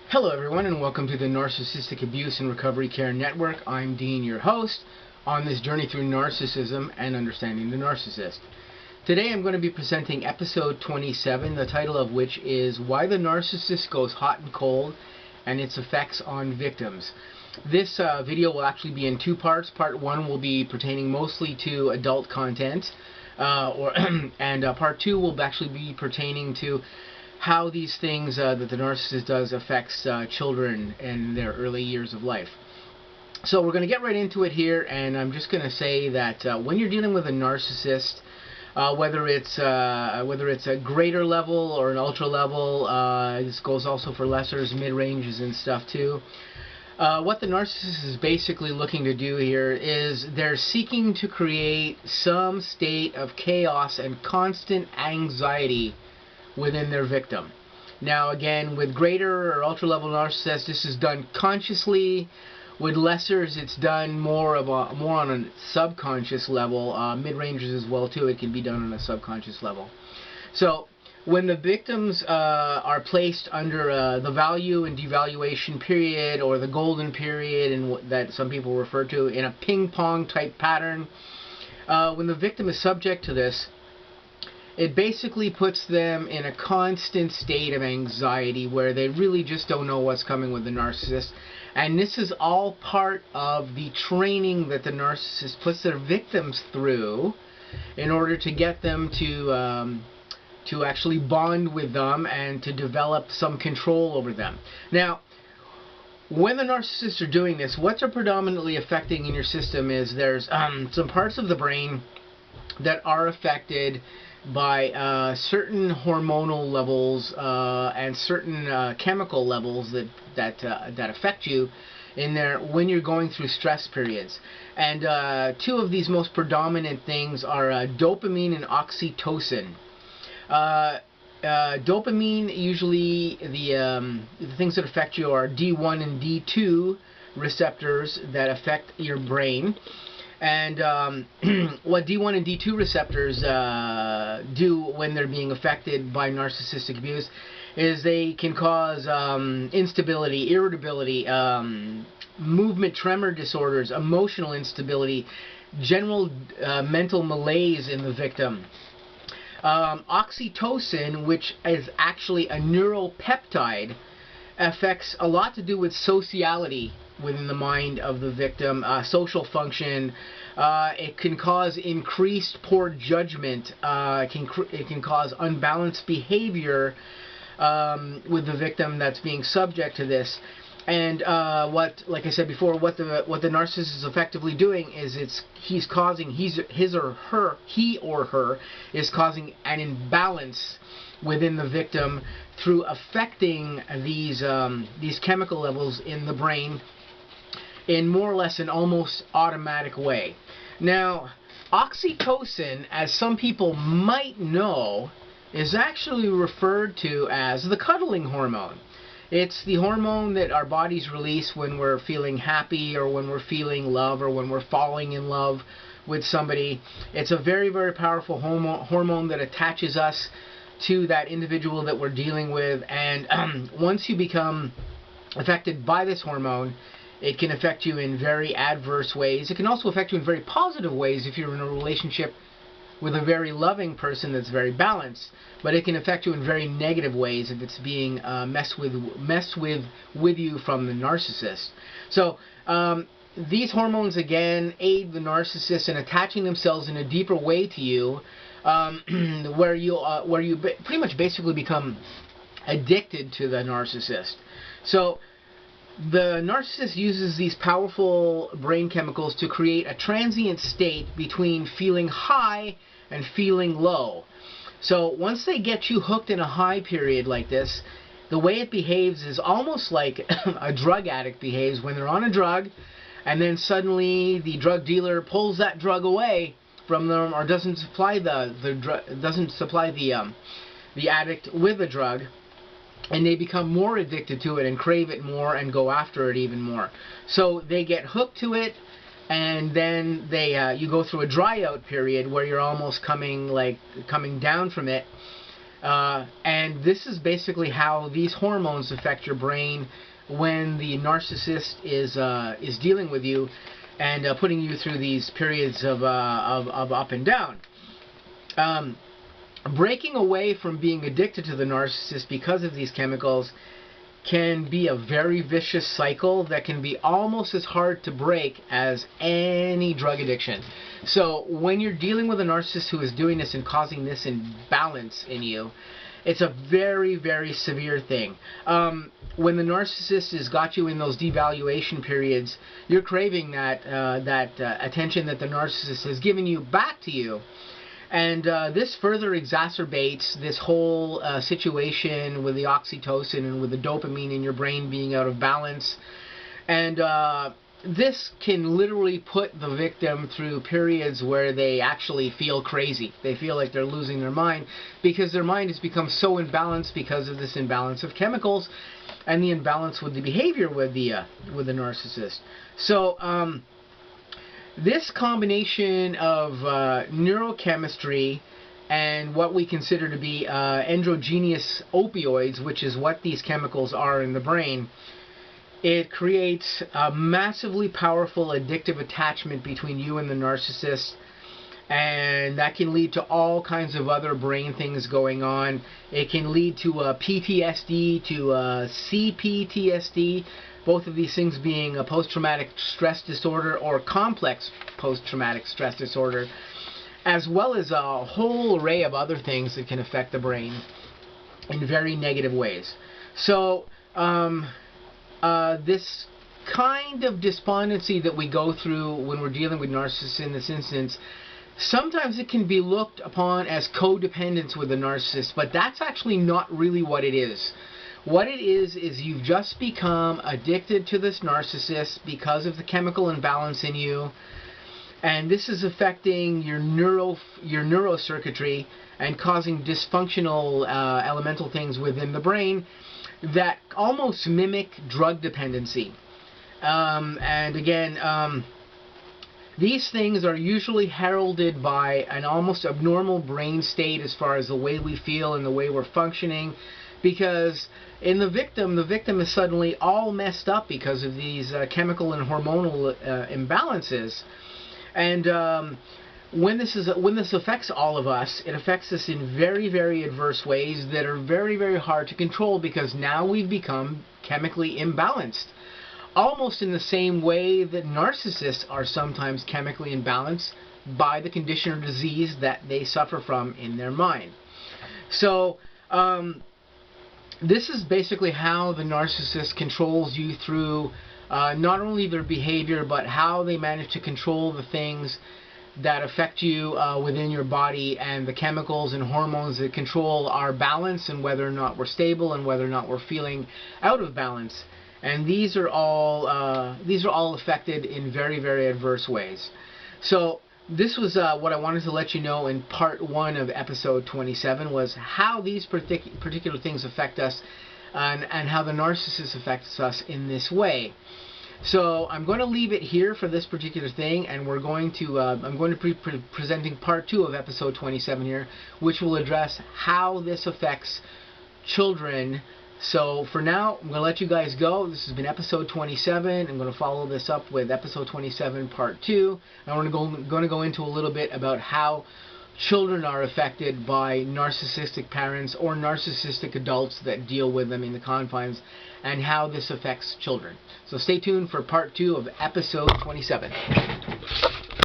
Hello everyone, and welcome to the Narcissistic Abuse and Recovery Care Network. I'm Dean, your host, on this journey through narcissism and understanding the narcissist. Today I'm going to be presenting episode 27, the title of which is Why the Narcissist Goes Hot and Cold and Its Effects on Victims. This video will actually be in two parts. Part one will be pertaining mostly to adult content, and part two will actually be pertaining to how these things that the narcissist does affects children in their early years of life. So we're going to get right into it here, and I'm just going to say that when you're dealing with a narcissist, whether it's a greater level or an ultra level, this goes also for lessers, mid-ranges and stuff too. What the narcissist is basically looking to do here is they're seeking to create some state of chaos and constant anxiety within their victim. Now again, with greater or ultra level narcissists, this is done consciously. With lessers, it's done more on a subconscious level. Mid-rangers as well too, it can be done on a subconscious level. So when the victims are placed under the value and devaluation period, or the golden period, and that some people refer to in a ping-pong type pattern, when the victim is subject to this, it basically puts them in a constant state of anxiety where they really just don't know what's coming with the narcissist. And this is all part of the training that the narcissist puts their victims through in order to get them to actually bond with them and to develop some control over them. Now, when the narcissists are doing this, what they're predominantly affecting in your system is there's some parts of the brain that are affected by certain hormonal levels and certain chemical levels that affect you in there when you're going through stress periods. And two of these most predominant things are dopamine and oxytocin. Dopamine, usually the things that affect you are D1 and D2 receptors that affect your brain. And what D1 and D2 receptors do when they're being affected by narcissistic abuse is they can cause instability, irritability, movement tremor disorders, emotional instability, general mental malaise in the victim. Oxytocin, which is actually a neuropeptide, affects a lot to do with sociality within the mind of the victim, social function. It can cause increased poor judgment. It can cause unbalanced behavior with the victim that's being subject to this. And like I said before, what the narcissist is effectively doing is he or her is causing an imbalance within the victim through affecting these chemical levels in the brain in more or less an almost automatic way. Now, oxytocin, as some people might know, is actually referred to as the cuddling hormone. It's the hormone that our bodies release when we're feeling happy, or when we're feeling love, or when we're falling in love with somebody. It's a very, very powerful hormone that attaches us to that individual that we're dealing with. And once you become affected by this hormone, it can affect you in very adverse ways. It can also affect you in very positive ways if you're in a relationship with a very loving person that's very balanced. But it can affect you in very negative ways if it's being messed with you from the narcissist. So these hormones again aid the narcissist in attaching themselves in a deeper way to you, where you pretty much basically become addicted to the narcissist. So the narcissist uses these powerful brain chemicals to create a transient state between feeling high and feeling low. So once they get you hooked in a high period like this, the way it behaves is almost like a drug addict behaves when they're on a drug, and then suddenly the drug dealer pulls that drug away from them, or doesn't supply the addict with the drug, and they become more addicted to it and crave it more and go after it even more. So they get hooked to it, and then you go through a dry out period where you're almost coming down from it, And this is basically how these hormones affect your brain when the narcissist is dealing with you and putting you through these periods of up and down. Breaking away from being addicted to the narcissist because of these chemicals can be a very vicious cycle that can be almost as hard to break as any drug addiction. So when you're dealing with a narcissist who is doing this and causing this imbalance in you, it's a very, very severe thing. When the narcissist has got you in those devaluation periods, you're craving that attention that the narcissist has given you back to you. And this further exacerbates this whole situation with the oxytocin and with the dopamine in your brain being out of balance. And this can literally put the victim through periods where they actually feel crazy. They feel like they're losing their mind because their mind has become so imbalanced because of this imbalance of chemicals and the imbalance with the behavior with the narcissist. So this combination of neurochemistry and what we consider to be endogenous opioids, which is what these chemicals are in the brain, it creates a massively powerful addictive attachment between you and the narcissist, and that can lead to all kinds of other brain things going on. It can lead to PTSD, to CPTSD, both of these things being a post-traumatic stress disorder or complex post-traumatic stress disorder, as well as a whole array of other things that can affect the brain in very negative ways. So this kind of despondency that we go through when we're dealing with narcissists in this instance, sometimes it can be looked upon as codependence with the narcissist, but that's actually not really what it is. What it is you've just become addicted to this narcissist because of the chemical imbalance in you, and this is affecting your neurocircuitry and causing dysfunctional elemental things within the brain that almost mimic drug dependency. And again, these things are usually heralded by an almost abnormal brain state as far as the way we feel and the way we're functioning, because in the victim is suddenly all messed up because of these chemical and hormonal imbalances. And when this affects all of us, it affects us in very, very adverse ways that are very, very hard to control, because now we've become chemically imbalanced. Almost in the same way that narcissists are sometimes chemically imbalanced by the condition or disease that they suffer from in their mind. So this is basically how the narcissist controls you through not only their behavior, but how they manage to control the things that affect you within your body, and the chemicals and hormones that control our balance and whether or not we're stable and whether or not we're feeling out of balance. And these are all affected in very, very adverse ways. So this was what I wanted to let you know in part 1 of episode 27, was how these particular things affect us, and how the narcissist affects us in this way. So I'm going to leave it here for this particular thing, and we're going to I'm going to be presenting part 2 of episode 27 here, which will address how this affects children. So for now, I'm going to let you guys go. This has been episode 27. I'm going to follow this up with episode 27 part 2. And we're going to go into a little bit about how children are affected by narcissistic parents or narcissistic adults that deal with them in the confines, and how this affects children. So stay tuned for part 2 of episode 27.